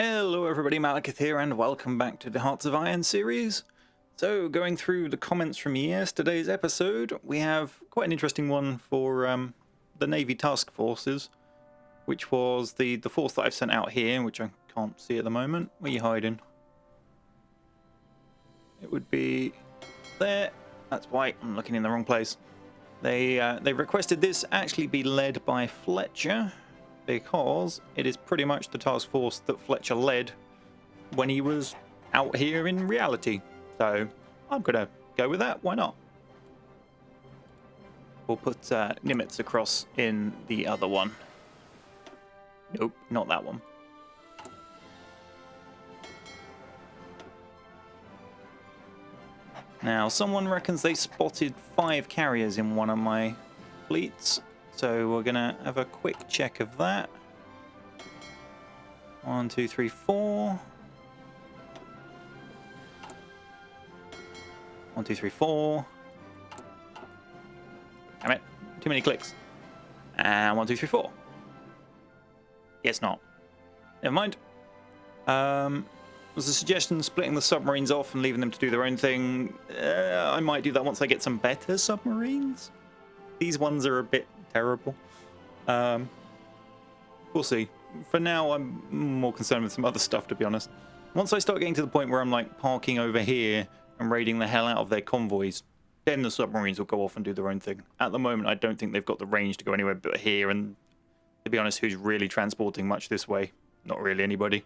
Hello everybody, Malakith here and welcome back to the Hearts of Iron series. So going through the comments from yesterday's episode, we have quite an interesting one for the Navy task forces, which was the force that I've sent out here, which I can't see at the moment. Where are you hiding? It would be there. That's why I'm looking in the wrong place. They requested this actually be led by Fletcher, because it is pretty much the task force that Fletcher led when he was out here in reality. So I'm going to go with that. Why not? We'll put Nimitz across in the other one. Nope, not that one. Now, someone reckons they spotted 5 carriers in one of my fleets. So we're going to have a quick check of that. 1, 2, 3, 4. 1, 2, 3, 4. Damn it. Too many clicks. And 1, 2, 3, 4. Yes, not. Never mind. There's a suggestion splitting the submarines off and leaving them to do their own thing. I might do that once I get some better submarines. These ones are a bit terrible. We'll see. For now, I'm more concerned with some other stuff, to be honest. Once I start getting to the point where I'm like parking over here and raiding the hell out of their convoys, then the submarines will go off and do their own thing. At the moment, I don't think they've got the range to go anywhere but here, and to be honest, who's really transporting much this way? Not really anybody.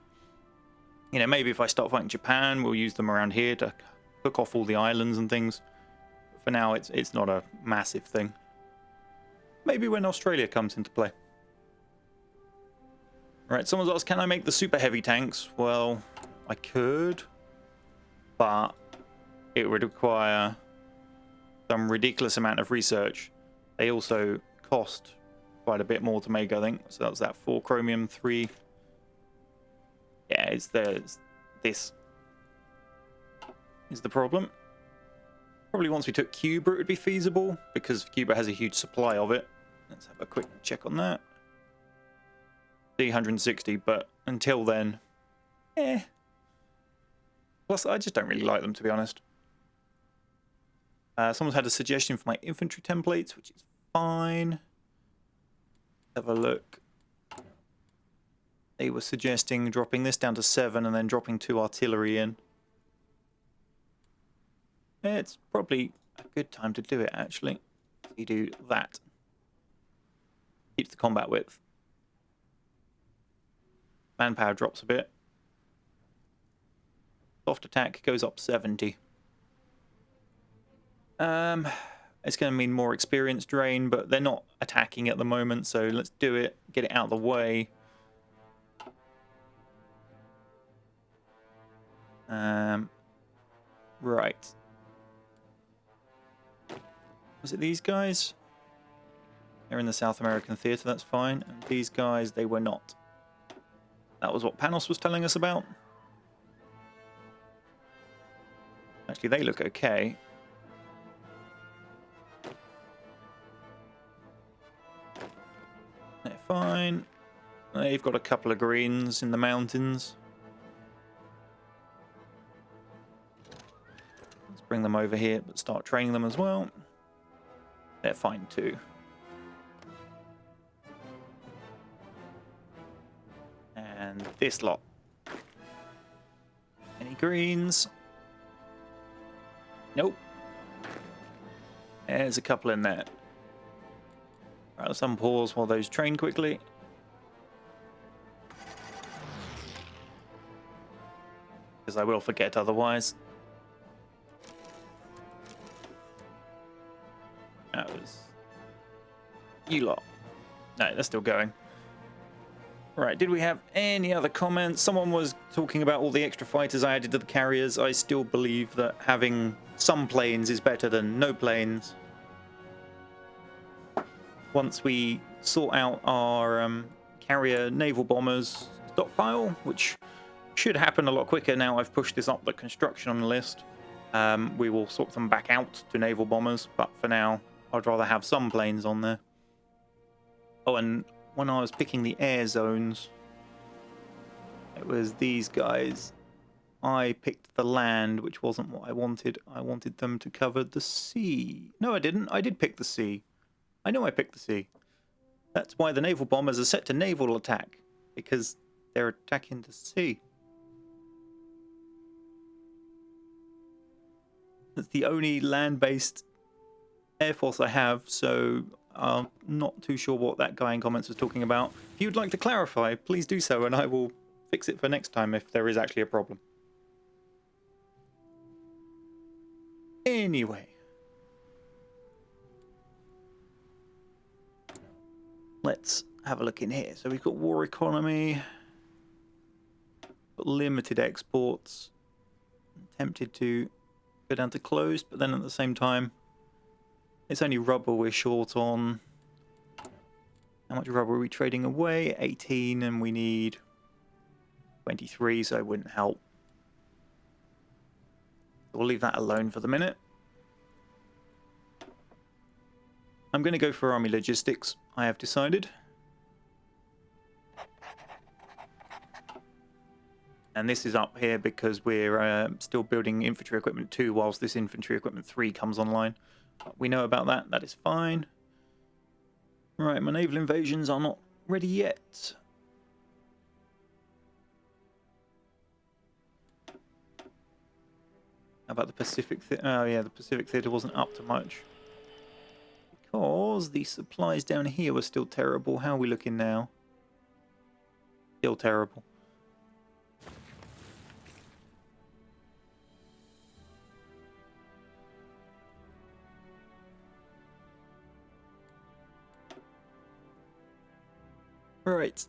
You know, maybe if I start fighting Japan, we'll use them around here to hook off all the islands and things. But for now, it's not a massive thing. Maybe when Australia comes into play. Right, someone's asked, can I make the super heavy tanks? Well, I could, but it would require some ridiculous amount of research. They also cost quite a bit more to make, I think. So that's that 4 chromium, 3. Yeah, it's this is the problem. Probably once we took Cuba, it would be feasible, because Cuba has a huge supply of it. Let's have a quick check on that. 360, but until then, Plus, I just don't really like them, to be honest. Someone's had a suggestion for my infantry templates, which is fine. Have a look. They were suggesting dropping this down to 7 and then dropping 2 artillery in. It's probably a good time to do it, actually. You do that. Keeps the combat width. Manpower drops a bit. Soft attack goes up 70. It's going to mean more experience drain, but they're not attacking at the moment, so let's do it. Get it out of the way. Right. Was it these guys? They're in the South American theatre, that's fine. And these guys, they were not. That was what Panos was telling us about. Actually, they look okay. They're fine. They've got a couple of greens in the mountains. Let's bring them over here, but start training them as well. They're fine too. And this lot. Any greens? Nope. There's a couple in there. Right, let's unpause while those train quickly. Because I will forget otherwise. That was... you lot. No, they're still going. Right, did we have any other comments? Someone was talking about all the extra fighters I added to the carriers. I still believe that having some planes is better than no planes. Once we sort out our carrier naval bombers stockpile, which should happen a lot quicker now I've pushed this up the construction on the list, we will sort them back out to naval bombers, but for now I'd rather have some planes on there. Oh, and when I was picking the air zones, It was these guys. I picked the land, which wasn't what I wanted. I wanted them to cover the sea. No, I didn't. I did pick the sea. I know I picked the sea. That's why the naval bombers are set to naval attack, because they're attacking the sea. That's the only land-based air force I have, so I'm not too sure what that guy in comments was talking about. If you'd like to clarify, please do so, and I will fix it for next time if there is actually a problem. Anyway. Let's have a look in here. So we've got war economy, got limited exports. I'm tempted to go down to closed, but then at the same time, it's only rubber we're short on. How much rubber are we trading away? 18, and we need 23, so it wouldn't help. We'll leave that alone for the minute. I'm going to go for army logistics, I have decided. And this is up here because we're still building infantry equipment 2 whilst this infantry equipment 3 comes online. But we know about that, that is fine. Right, my naval invasions are not ready yet. How about the Pacific Theatre? Oh yeah, the Pacific Theatre wasn't up to much. Because the supplies down here were still terrible. How are we looking now? Still terrible. Right.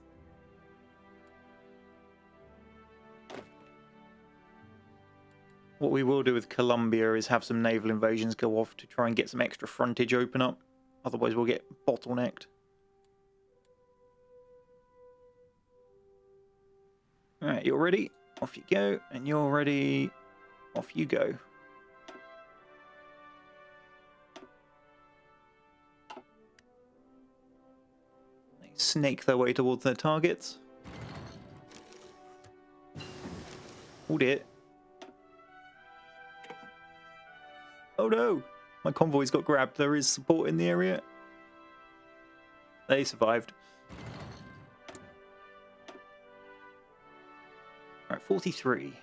What we will do with Colombia is have some naval invasions go off to try and get some extra frontage open up. Otherwise we'll get bottlenecked. Alright, you're ready? Off you go. And you're ready? Off you go. They snake their way towards their targets. Hold it. Oh no! My convoys got grabbed. There is support in the area. They survived. Alright, 43.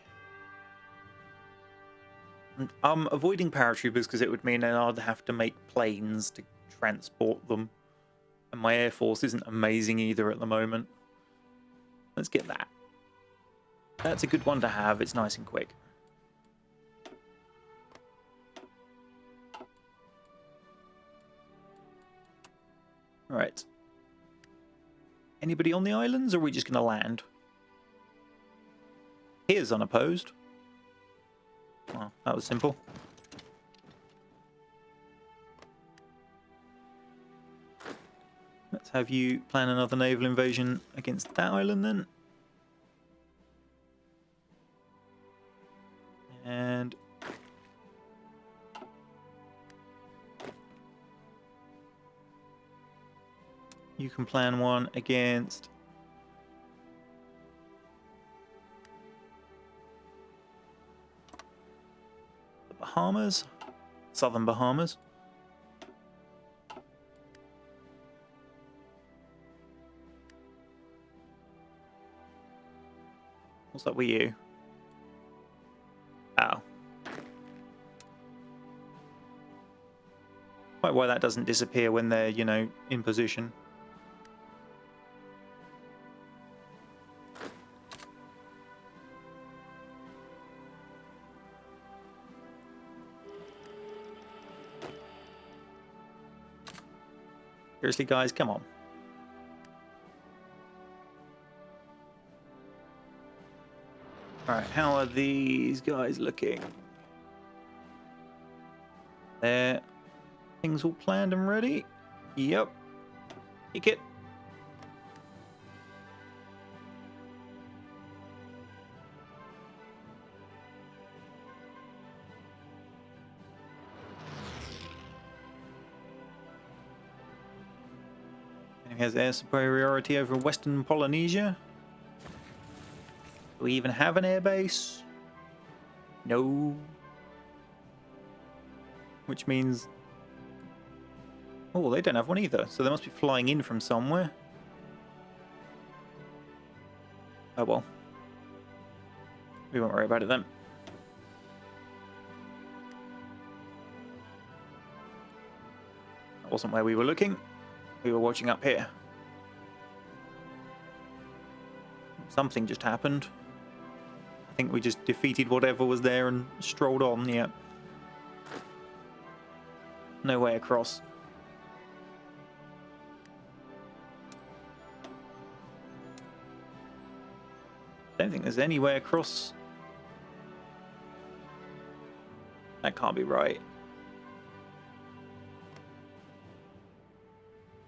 I'm avoiding paratroopers because it would mean that I'd have to make planes to transport them. And my air force isn't amazing either at the moment. Let's get that. That's a good one to have. It's nice and quick. Right. Anybody on the islands, or are we just going to land? Here's unopposed. Well, that was simple. Let's have you plan another naval invasion against that island then. And you can plan one against the Bahamas, Southern Bahamas. What's up with you? Oh. Quite why that doesn't disappear when they're, you know, in position. Seriously, guys, come on. Alright, how are these guys looking? There. Things all planned and ready? Yep. Kick it. He has air superiority over Western Polynesia. Do we even have an airbase? No. Which means... Oh, they don't have one either, so they must be flying in from somewhere. Oh well. We won't worry about it then. That wasn't where we were looking. We were watching up here. Something just happened. I think we just defeated whatever was there and strolled on, yeah. No way across. I don't think there's any way across. That can't be right. Is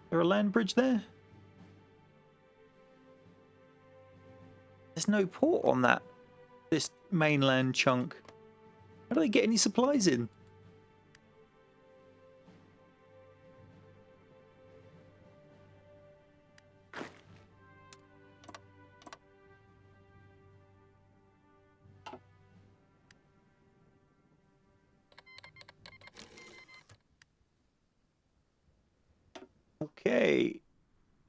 there a land bridge there? There's no port on this mainland chunk. How do they get any supplies in? Okay,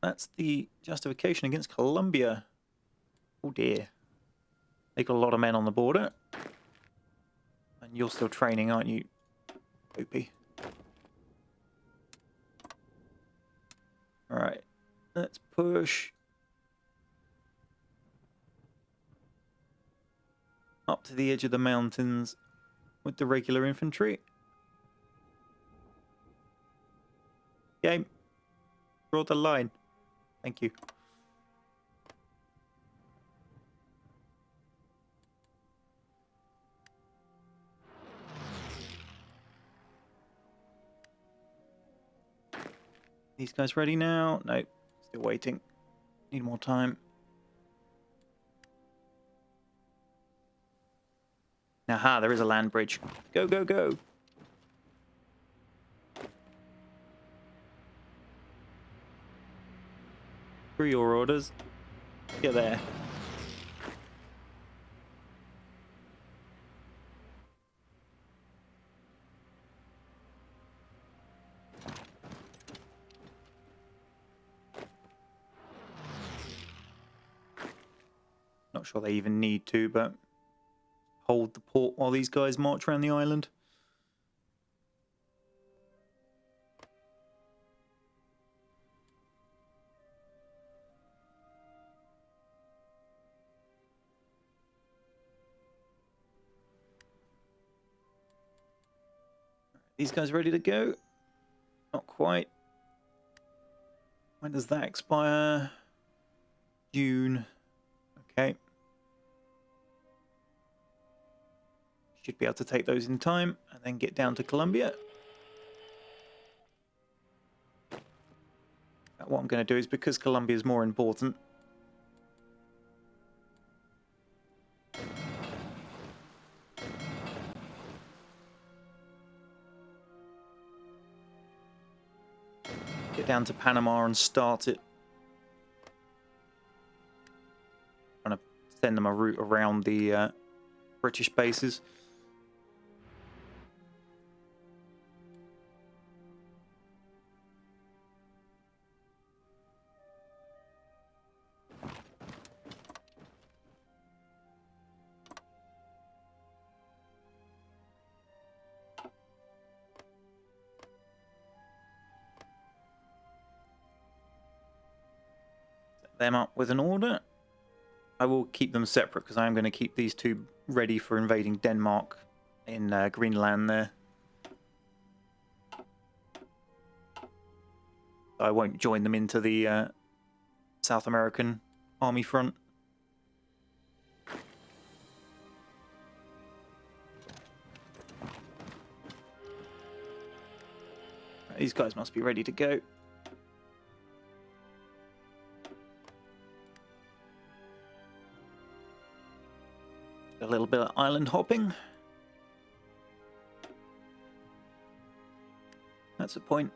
that's the justification against Colombia. Oh dear. They got a lot of men on the border. And you're still training, aren't you, Opie? Alright, let's push up to the edge of the mountains with the regular infantry. Okay. Draw the line. Thank you. These guys ready now? No, still waiting. Need more time. Aha, there is a land bridge. Go, go, go. For your orders. Get there. Not sure they even need to, but hold the port while these guys march around the island. These guys ready to go? Not quite. When does that expire? June. Okay. Should be able to take those in time and then get down to Colombia. What I'm going to do is, because Colombia is more important, get down to Panama and start it. Trying to send them a route around the British bases. Them up with an order. I will keep them separate because I am going to keep these two ready for invading Denmark in Greenland there. I won't join them into the South American army front. These guys must be ready to go. A little bit of island hopping. That's the point.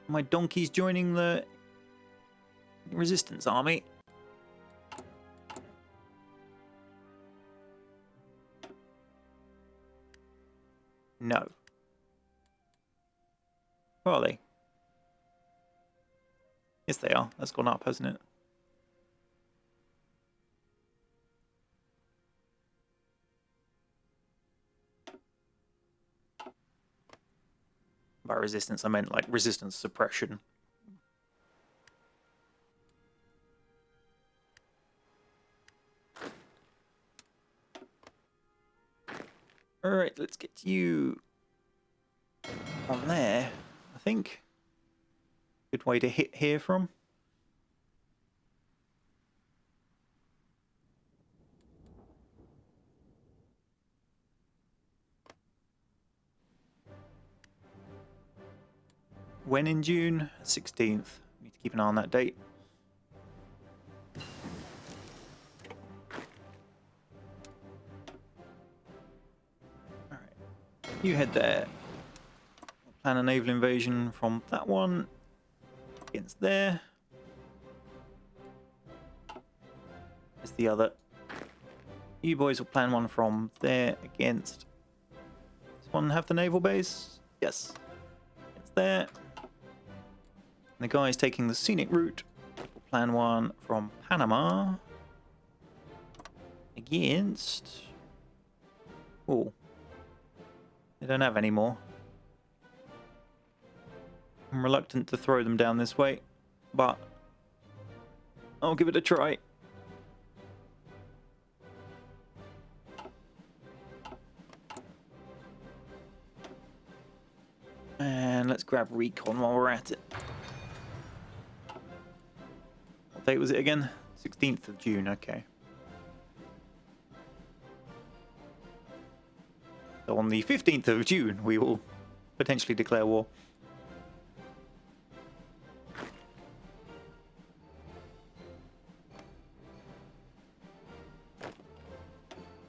My donkey's joining the resistance army. No. Where are they? Yes, they are. That's gone up, hasn't it? By resistance, I meant like resistance suppression. Alright, let's get you on there, I think. Good way to hit here from. When in June? 16th. Need to keep an eye on that date. Alright. You head there. Plan a naval invasion from that one against there. There's the other. You boys will plan one from there against. Does one have the naval base? Yes. It's there. And the guys taking the scenic route will plan one from Panama against. Oh, they don't have any more. I'm reluctant to throw them down this way, but I'll give it a try. And let's grab recon while we're at it. What date was it again? 16th of June, okay. So on the 15th of June, we will potentially declare war.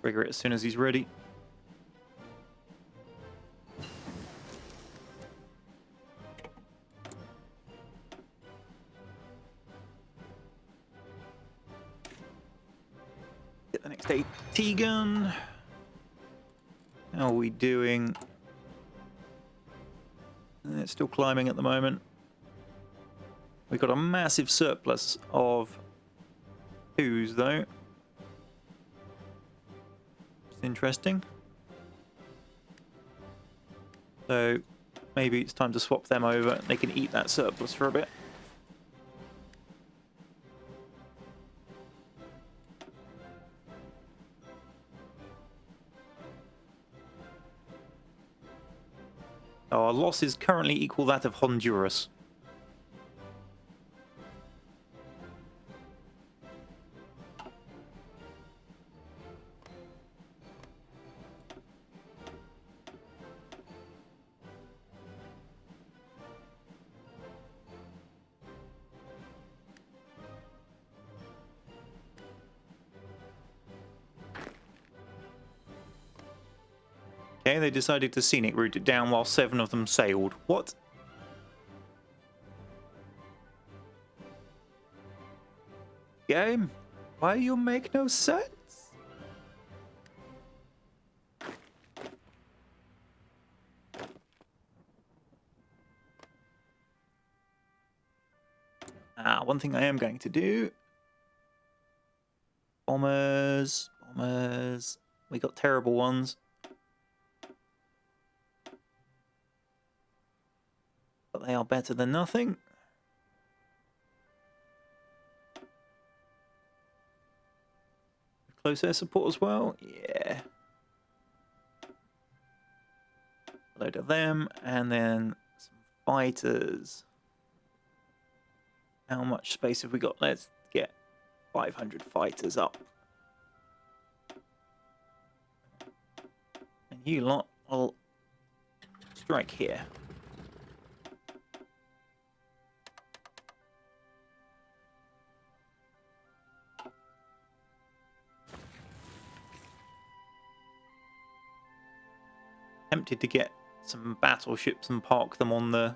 Trigger it as soon as he's ready. Get the next AT gun. How are we doing? It's still climbing at the moment. We've got a massive surplus of twos though. It's interesting. So maybe it's time to swap them over. They can eat that surplus for a bit. Our losses currently equal that of Honduras. Okay, they decided to scenic route it down while 7 of them sailed. What? Game? Why you make no sense? One thing I am going to do. Bombers. Bombers. We got terrible ones. But they are better than nothing. Close air support as well. Yeah. A load of them. And then some fighters. How much space have we got? Let's get 500 fighters up. And you lot will strike here. Tempted to get some battleships and park them on the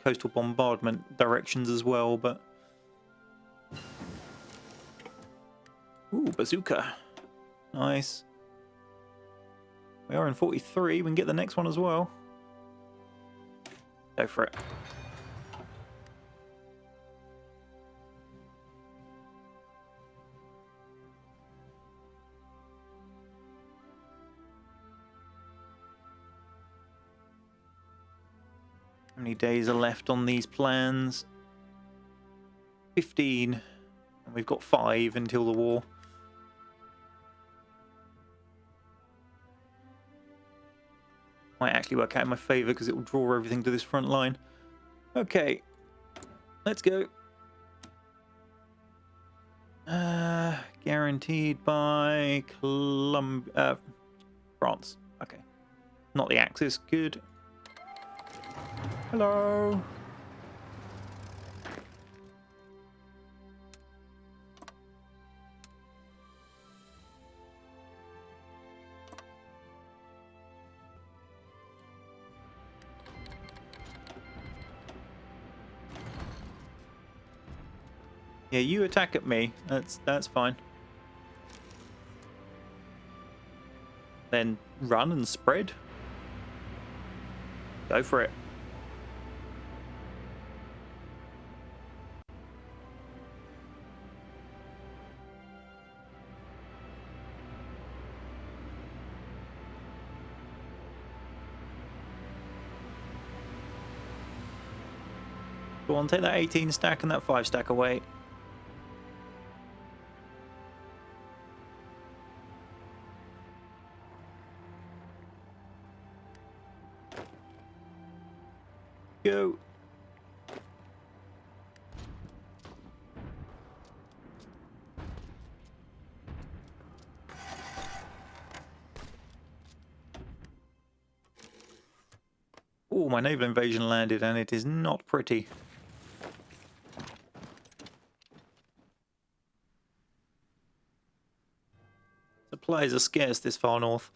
coastal bombardment directions as well, but ooh, bazooka, nice. We are in 43. We can get the next one as well. Go for it. How many days are left on these plans? 15. And we've got 5 until the war. Might actually work out in my favour because it will draw everything to this front line. Okay. Let's go. Guaranteed by France. Okay. Not the Axis. Good. Hello. Yeah, you attack at me. That's fine. Then run and spread. Go for it. Go on, take that 18 stack and that 5 stack away. Go. Oh, my naval invasion landed and it is not pretty. Supplies are scarce this far north.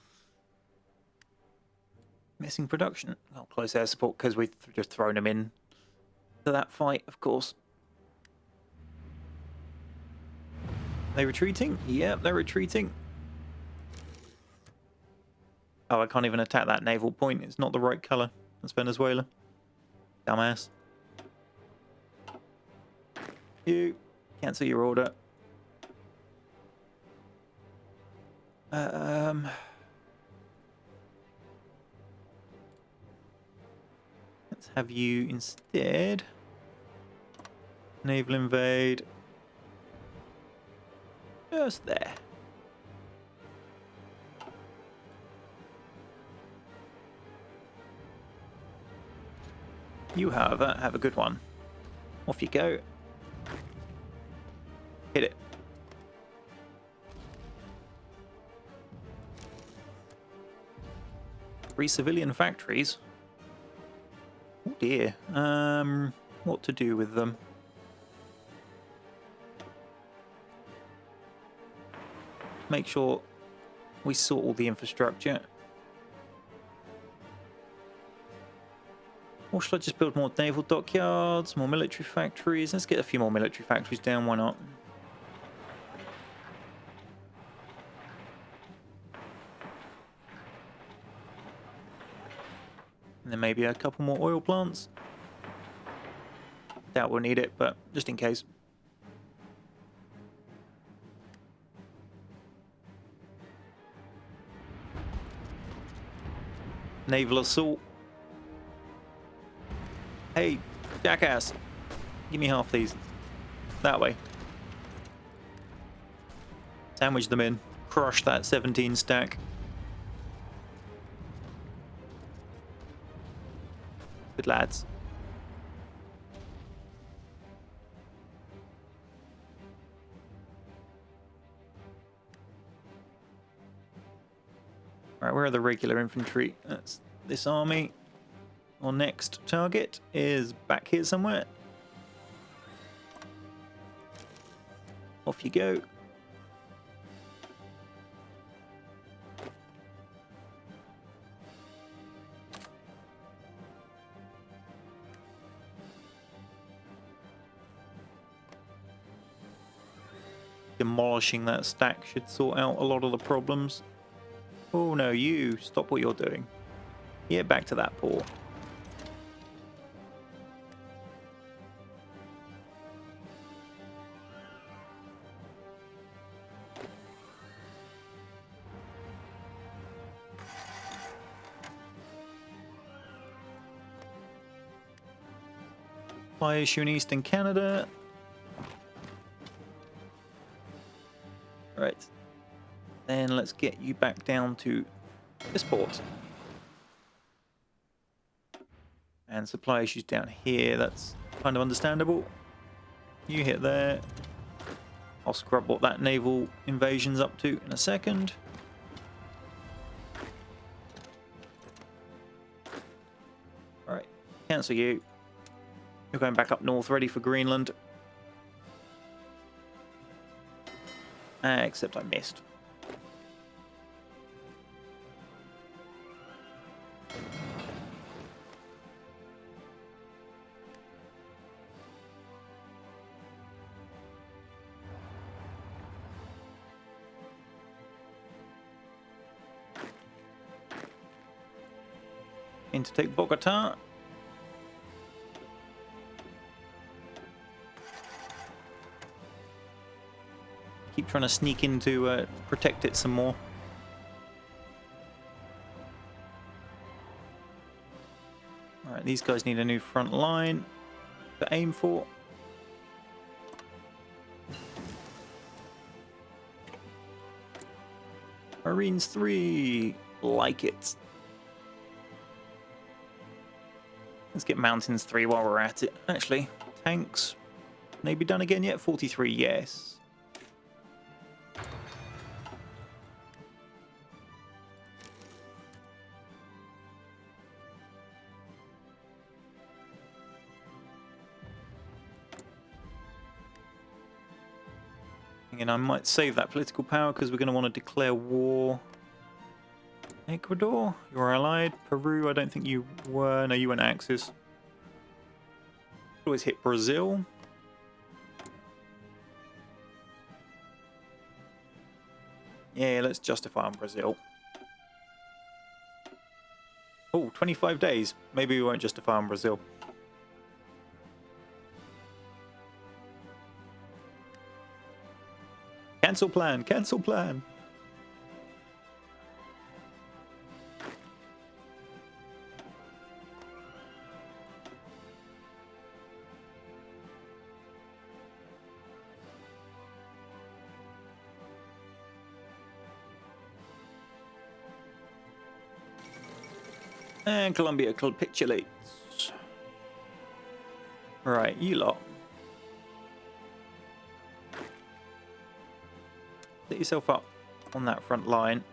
Missing production. Oh, close air support because we've just thrown them in to that fight, of course. They retreating? Yep, they're retreating. Oh, I can't even attack that naval point. It's not the right colour. That's Venezuela. Dumbass. You cancel your order. Let's have you instead naval invade just there. You, however, have a good one. Off you go. Hit it. Three civilian factories. Oh dear. What to do with them? Make sure we sort all the infrastructure. Or should I just build more naval dockyards, more military factories? Let's get a few more military factories down, why not? And then maybe a couple more oil plants. Doubt we'll need it, but just in case. Naval assault. Hey, jackass. Give me half these. That way. Sandwich them in. Crush that 17 stack. Good lads. Alright, where are the regular infantry? That's this army. Our next target is back here somewhere. Off you go. Demolishing that stack should sort out a lot of the problems. Oh no, you stop what you're doing. Get back to that port. Supply issue in Eastern Canada. Right. Then let's get you back down to this port. And supply issues down here. That's kind of understandable. You hit there. I'll scrub what that naval invasion's up to in a second. Alright. Cancel you. You're going back up north, ready for Greenland. Except I missed. In to take Bogota. Keep trying to sneak in to protect it some more. Alright, these guys need a new front line to aim for. Marines 3, like it. Let's get Mountains 3 while we're at it. Actually, tanks, maybe done again yet? 43, yes. And I might save that political power because we're going to want to declare war. Ecuador, you're allied. Peru, I don't think you were. No, you went Axis. Always hit Brazil. Yeah, let's justify on Brazil. Oh, 25 days. Maybe we won't justify on Brazil. Cancel plan, cancel plan. And Colombia capitulates. Right, you lot. Set yourself up on that front line.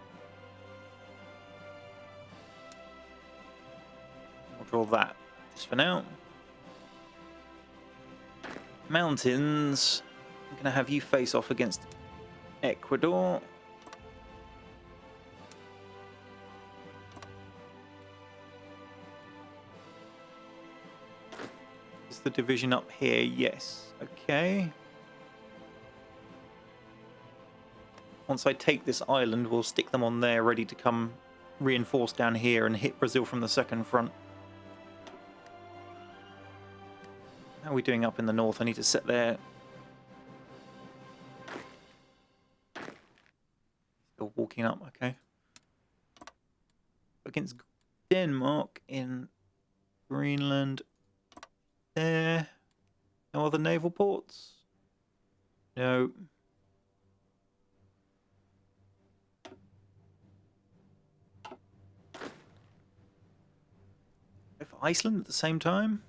We'll draw that just for now. Mountains. I'm going to have you face off against Ecuador. Is the division up here? Yes. Okay. Once I take this island, we'll stick them on there, ready to come reinforce down here and hit Brazil from the second front. How are we doing up in the north? I need to set there. Still walking up, okay. Against Denmark in Greenland. There. No other naval ports? No. For Iceland at the same time?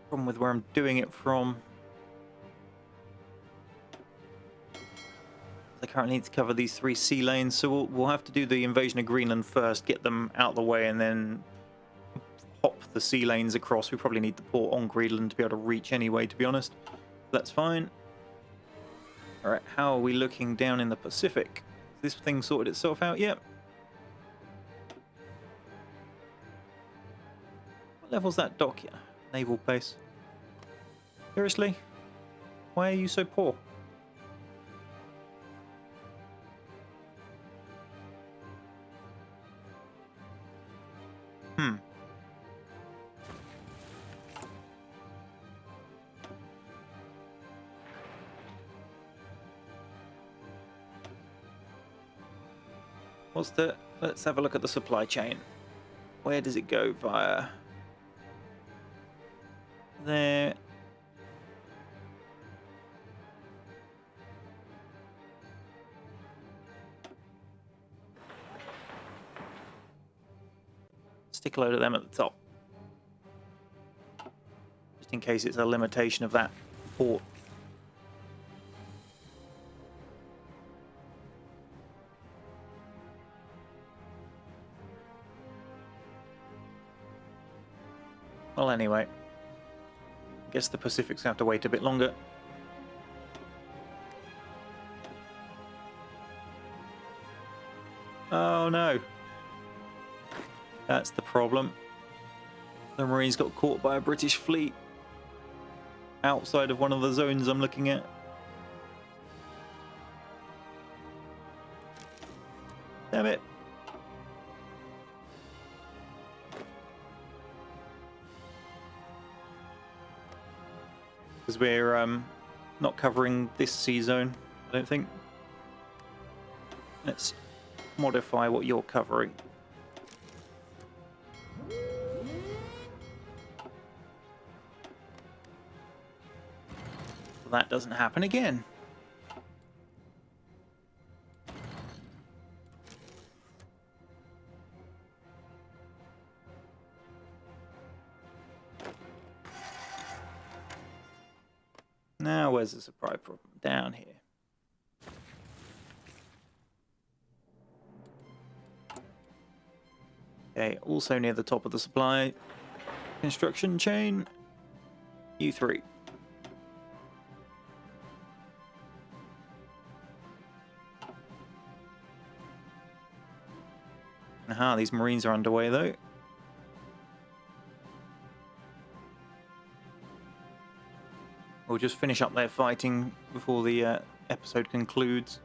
Problem with where I'm doing it from. I currently need to cover these 3 sea lanes, so we'll have to do the invasion of Greenland first, get them out of the way, and then hop the sea lanes across. We probably need the port on Greenland to be able to reach anyway, to be honest. That's fine. Alright, how are we looking down in the Pacific? Has this thing sorted itself out yet? What level's that dock here? naval base. Seriously? Why are you so poor? What's the... Let's have a look at the supply chain. Where does it go via? There. Stick a load of them at the top. Just in case it's a limitation of that port. Well, anyway. I guess the Pacific's going to have to wait a bit longer. Oh no. That's the problem. The Marines got caught by a British fleet outside of one of the zones I'm looking at. Damn it. Because we're not covering this sea zone, I don't think. Let's modify what you're covering. So that doesn't happen again. Now, where's the supply problem? Down here. Okay, also near the top of the supply construction chain. U3. Aha, these Marines are underway though. We'll just finish up their fighting before the episode concludes.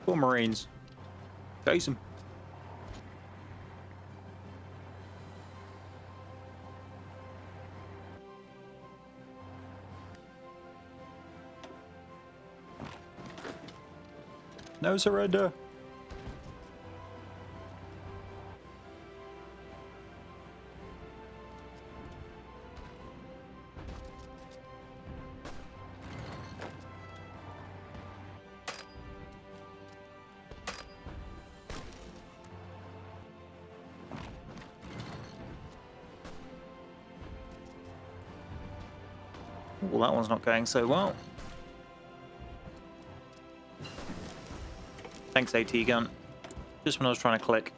Poor Marines. Chase them. No surrender. Well, that one's not going so well. Thanks, AT gun. Just when I was trying to click.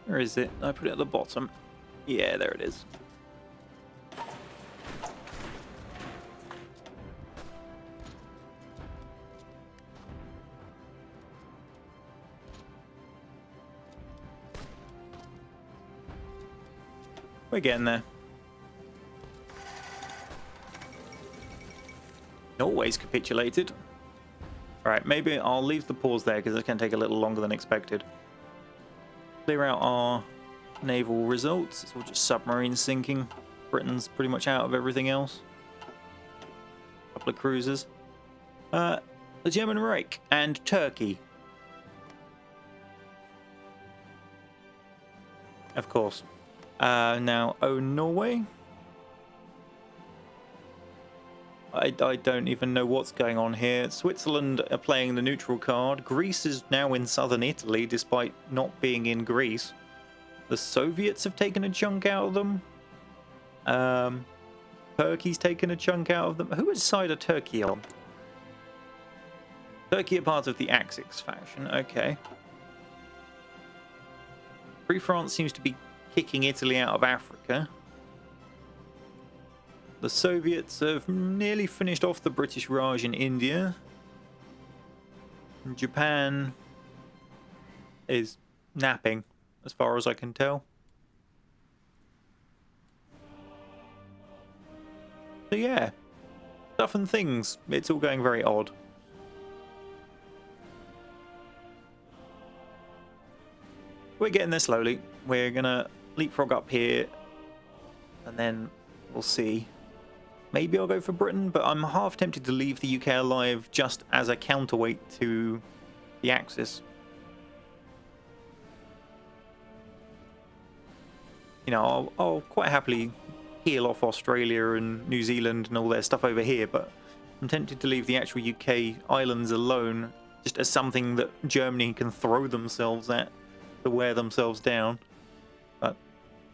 Where is it? I put it at the bottom. Yeah, there it is. We're getting there. Always capitulated. Alright, maybe I'll leave the pause there because it's going to take a little longer than expected. Clear out our naval results. It's all just submarines sinking. Britain's pretty much out of everything else. A couple of cruisers. The German Reich and Turkey. Of course. Now, Norway? I don't even know what's going on here. Switzerland are playing the neutral card. Greece is now in southern Italy, despite not being in Greece. The Soviets have taken a chunk out of them. Turkey's taken a chunk out of them. Who side are Turkey on? Turkey are part of the Axis faction. Okay. Free France seems to be kicking Italy out of Africa. The Soviets have nearly finished off the British Raj in India. Japan is napping, as far as I can tell. So yeah, stuff and things. It's all going very odd. We're getting there slowly. We're gonna leapfrog up here, and then we'll see. Maybe I'll go for Britain, but I'm half tempted to leave the UK alive just as a counterweight to the Axis. You know, I'll quite happily peel off Australia and New Zealand and all their stuff over here, but I'm tempted to leave the actual UK islands alone, just as something that Germany can throw themselves at to wear themselves down. But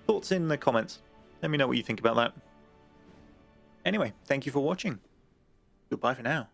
thoughts in the comments. Let me know what you think about that. Anyway, thank you for watching. Goodbye for now.